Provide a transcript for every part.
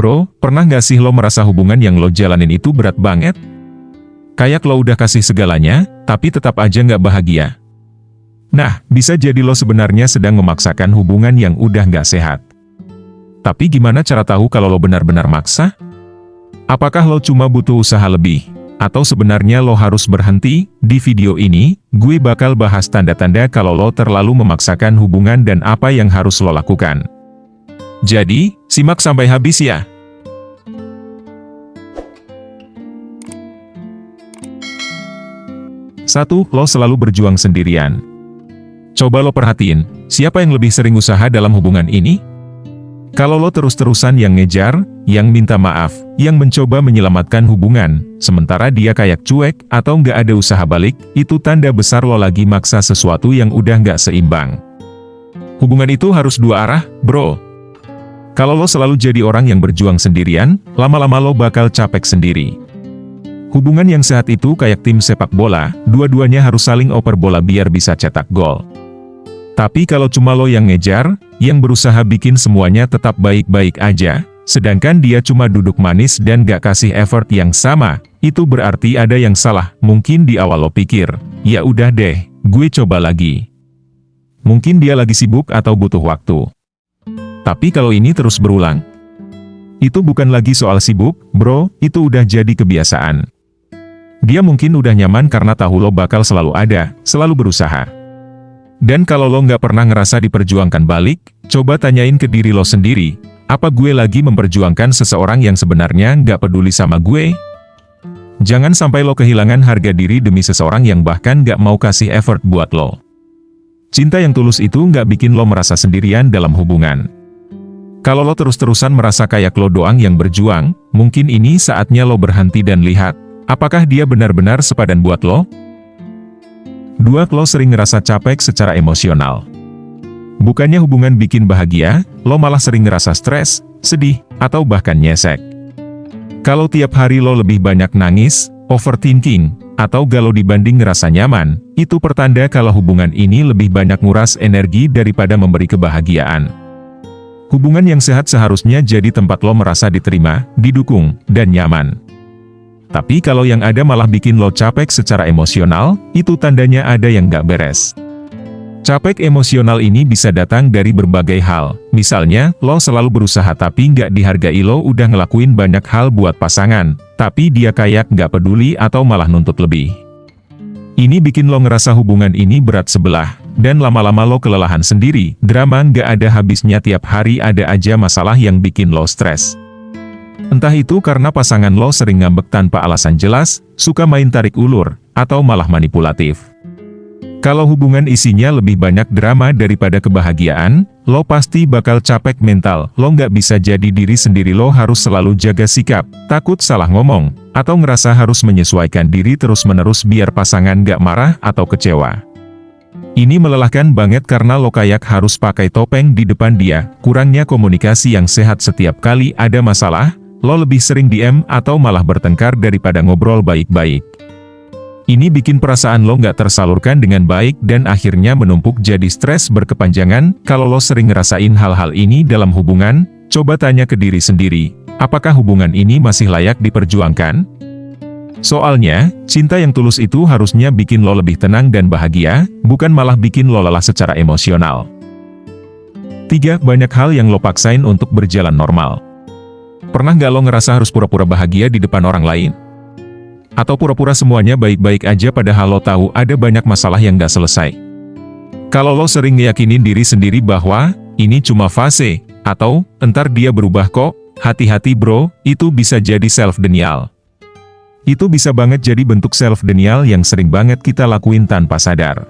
Bro, pernah nggak sih lo merasa hubungan yang lo jalanin itu berat banget? Kayak lo udah kasih segalanya, tapi tetap aja nggak bahagia. Nah, bisa jadi lo sebenarnya sedang memaksakan hubungan yang udah nggak sehat. Tapi gimana cara tahu kalau lo benar-benar maksa? Apakah lo cuma butuh usaha lebih? Atau sebenarnya lo harus berhenti? Di video ini, gue bakal bahas tanda-tanda kalau lo terlalu memaksakan hubungan dan apa yang harus lo lakukan. Jadi, simak sampai habis ya. 1. Lo selalu berjuang sendirian. Coba lo perhatiin, siapa yang lebih sering usaha dalam hubungan ini? Kalau lo terus-terusan yang ngejar, yang minta maaf, yang mencoba menyelamatkan hubungan, sementara dia kayak cuek atau nggak ada usaha balik, itu tanda besar lo lagi maksa sesuatu yang udah nggak seimbang. Hubungan itu harus dua arah, bro. Kalau lo selalu jadi orang yang berjuang sendirian, lama-lama lo bakal capek sendiri. Hubungan yang sehat itu kayak tim sepak bola, dua-duanya harus saling oper bola biar bisa cetak gol. Tapi kalau cuma lo yang ngejar, yang berusaha bikin semuanya tetap baik-baik aja, sedangkan dia cuma duduk manis dan gak kasih effort yang sama, itu berarti ada yang salah. Mungkin di awal lo pikir, ya udah deh, gue coba lagi. Mungkin dia lagi sibuk atau butuh waktu. Tapi kalau ini terus berulang, itu bukan lagi soal sibuk, bro, itu udah jadi kebiasaan. Dia mungkin udah nyaman karena tahu lo bakal selalu ada, selalu berusaha. Dan kalau lo nggak pernah ngerasa diperjuangkan balik, coba tanyain ke diri lo sendiri, apa gue lagi memperjuangkan seseorang yang sebenarnya nggak peduli sama gue? Jangan sampai lo kehilangan harga diri demi seseorang yang bahkan nggak mau kasih effort buat lo. Cinta yang tulus itu nggak bikin lo merasa sendirian dalam hubungan. Kalau lo terus-terusan merasa kayak lo doang yang berjuang, mungkin ini saatnya lo berhenti dan lihat, apakah dia benar-benar sepadan buat lo? 2. Lo sering ngerasa capek secara emosional. Bukannya hubungan bikin bahagia, lo malah sering ngerasa stres, sedih, atau bahkan nyesek. Kalau tiap hari lo lebih banyak nangis, overthinking, atau galau dibanding ngerasa nyaman, itu pertanda kalau hubungan ini lebih banyak nguras energi daripada memberi kebahagiaan. Hubungan yang sehat seharusnya jadi tempat lo merasa diterima, didukung, dan nyaman. Tapi kalau yang ada malah bikin lo capek secara emosional, itu tandanya ada yang gak beres. Capek emosional ini bisa datang dari berbagai hal. Misalnya, lo selalu berusaha tapi nggak dihargai. Lo udah ngelakuin banyak hal buat pasangan, tapi dia kayak nggak peduli atau malah nuntut lebih. Ini bikin lo ngerasa hubungan ini berat sebelah, dan lama-lama lo kelelahan sendiri. Drama nggak ada habisnya, tiap hari ada aja masalah yang bikin lo stres. Entah itu karena pasangan lo sering ngambek tanpa alasan jelas, suka main tarik ulur, atau malah manipulatif. Kalau hubungan isinya lebih banyak drama daripada kebahagiaan, lo pasti bakal capek mental. Lo nggak bisa jadi diri sendiri, lo harus selalu jaga sikap, takut salah ngomong, atau ngerasa harus menyesuaikan diri terus-menerus biar pasangan nggak marah atau kecewa. Ini melelahkan banget karena lo kayak harus pakai topeng di depan dia. Kurangnya komunikasi yang sehat, setiap kali ada masalah, lo lebih sering diem atau malah bertengkar daripada ngobrol baik-baik. Ini bikin perasaan lo nggak tersalurkan dengan baik dan akhirnya menumpuk jadi stres berkepanjangan. Kalau lo sering ngerasain hal-hal ini dalam hubungan, coba tanya ke diri sendiri, apakah hubungan ini masih layak diperjuangkan? Soalnya, cinta yang tulus itu harusnya bikin lo lebih tenang dan bahagia, bukan malah bikin lo lelah secara emosional. 3. Banyak hal yang lo paksain untuk berjalan normal. Pernah nggak lo ngerasa harus pura-pura bahagia di depan orang lain? Atau pura-pura semuanya baik-baik aja padahal lo tahu ada banyak masalah yang gak selesai? Kalau lo sering ngeyakinin diri sendiri bahwa ini cuma fase, atau entar dia berubah kok, hati-hati bro, itu bisa jadi self-denial. Itu bisa banget jadi bentuk self-denial yang sering banget kita lakuin tanpa sadar.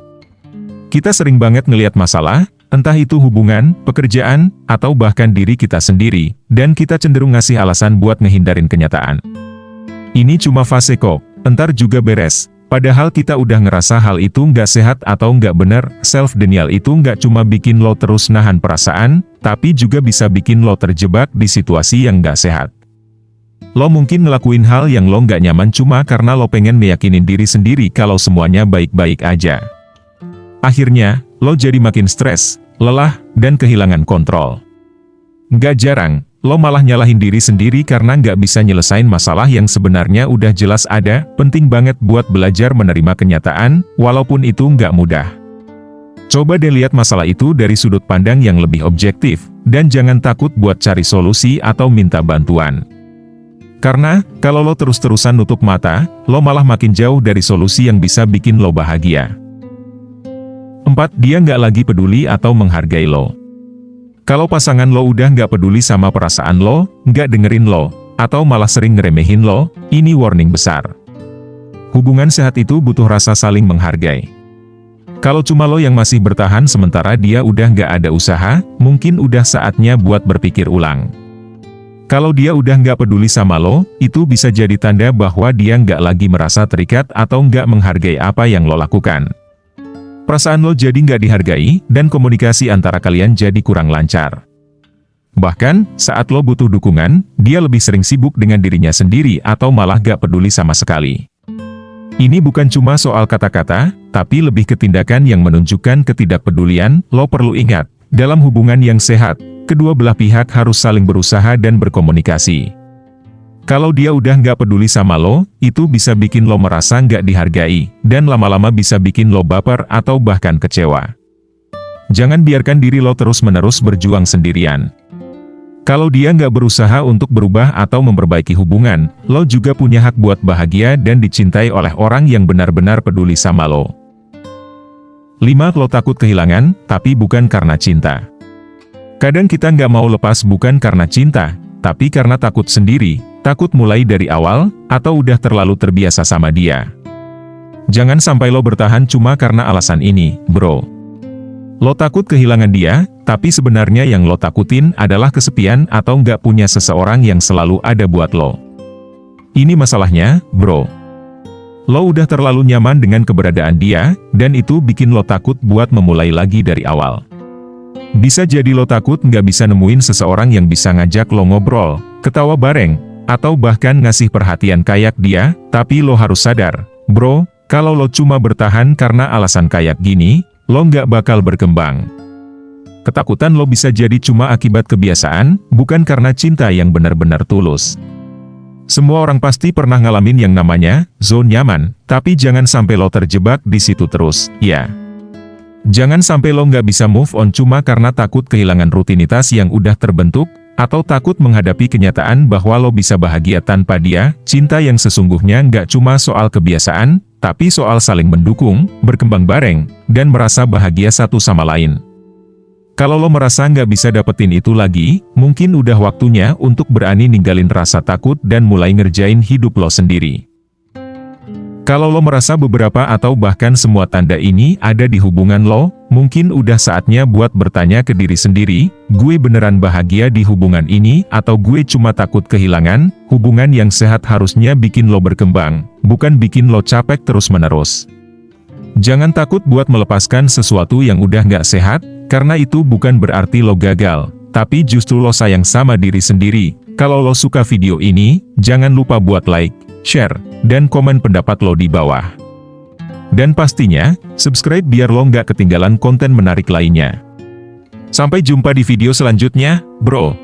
Kita sering banget ngelihat masalah, entah itu hubungan, pekerjaan, atau bahkan diri kita sendiri, dan kita cenderung ngasih alasan buat ngehindarin kenyataan. Ini cuma fase kok, entar juga beres. Padahal kita udah ngerasa hal itu nggak sehat atau nggak bener. Self-denial itu nggak cuma bikin lo terus nahan perasaan, tapi juga bisa bikin lo terjebak di situasi yang nggak sehat. Lo mungkin ngelakuin hal yang lo nggak nyaman cuma karena lo pengen meyakinin diri sendiri kalau semuanya baik-baik aja. Akhirnya, lo jadi makin stres, lelah, dan kehilangan kontrol. Nggak jarang, lo malah nyalahin diri sendiri karena nggak bisa nyelesain masalah yang sebenarnya udah jelas ada. Penting banget buat belajar menerima kenyataan, walaupun itu nggak mudah. Coba deh lihat masalah itu dari sudut pandang yang lebih objektif, dan jangan takut buat cari solusi atau minta bantuan. Karena, kalau lo terus-terusan nutup mata, lo malah makin jauh dari solusi yang bisa bikin lo bahagia. 4. Dia nggak lagi peduli atau menghargai lo. Kalau pasangan lo udah nggak peduli sama perasaan lo, nggak dengerin lo, atau malah sering ngeremehin lo, ini warning besar. Hubungan sehat itu butuh rasa saling menghargai. Kalau cuma lo yang masih bertahan sementara dia udah nggak ada usaha, mungkin udah saatnya buat berpikir ulang. Kalau dia udah nggak peduli sama lo, itu bisa jadi tanda bahwa dia nggak lagi merasa terikat atau nggak menghargai apa yang lo lakukan. Perasaan lo jadi nggak dihargai, dan komunikasi antara kalian jadi kurang lancar. Bahkan, saat lo butuh dukungan, dia lebih sering sibuk dengan dirinya sendiri atau malah nggak peduli sama sekali. Ini bukan cuma soal kata-kata, tapi lebih ke tindakan yang menunjukkan ketidakpedulian. Lo perlu ingat, dalam hubungan yang sehat, kedua belah pihak harus saling berusaha dan berkomunikasi. Kalau dia udah nggak peduli sama lo, itu bisa bikin lo merasa nggak dihargai, dan lama-lama bisa bikin lo baper atau bahkan kecewa. Jangan biarkan diri lo terus-menerus berjuang sendirian. Kalau dia nggak berusaha untuk berubah atau memperbaiki hubungan, lo juga punya hak buat bahagia dan dicintai oleh orang yang benar-benar peduli sama lo. 5. Lo takut kehilangan, tapi bukan karena cinta. Kadang kita nggak mau lepas bukan karena cinta, tapi karena takut sendiri. Takut mulai dari awal, atau udah terlalu terbiasa sama dia. Jangan sampai lo bertahan cuma karena alasan ini, bro. Lo takut kehilangan dia, tapi sebenarnya yang lo takutin adalah kesepian atau nggak punya seseorang yang selalu ada buat lo. Ini masalahnya, bro. Lo udah terlalu nyaman dengan keberadaan dia, dan itu bikin lo takut buat memulai lagi dari awal. Bisa jadi lo takut nggak bisa nemuin seseorang yang bisa ngajak lo ngobrol, ketawa bareng, atau bahkan ngasih perhatian kayak dia. Tapi lo harus sadar, bro, kalau lo cuma bertahan karena alasan kayak gini, lo nggak bakal berkembang. Ketakutan lo bisa jadi cuma akibat kebiasaan, bukan karena cinta yang benar-benar tulus. Semua orang pasti pernah ngalamin yang namanya zona nyaman, tapi jangan sampai lo terjebak di situ terus, ya. Jangan sampai lo nggak bisa move on cuma karena takut kehilangan rutinitas yang udah terbentuk, atau takut menghadapi kenyataan bahwa lo bisa bahagia tanpa dia. Cinta yang sesungguhnya nggak cuma soal kebiasaan, tapi soal saling mendukung, berkembang bareng, dan merasa bahagia satu sama lain. Kalau lo merasa nggak bisa dapetin itu lagi, mungkin udah waktunya untuk berani ninggalin rasa takut dan mulai ngerjain hidup lo sendiri. Kalau lo merasa beberapa atau bahkan semua tanda ini ada di hubungan lo, mungkin udah saatnya buat bertanya ke diri sendiri, gue beneran bahagia di hubungan ini atau gue cuma takut kehilangan? Hubungan yang sehat harusnya bikin lo berkembang, bukan bikin lo capek terus-menerus. Jangan takut buat melepaskan sesuatu yang udah nggak sehat, karena itu bukan berarti lo gagal, tapi justru lo sayang sama diri sendiri. Kalau lo suka video ini, jangan lupa buat like, share, dan komen pendapat lo di bawah. Dan pastinya, subscribe biar lo nggak ketinggalan konten menarik lainnya. Sampai jumpa di video selanjutnya, bro.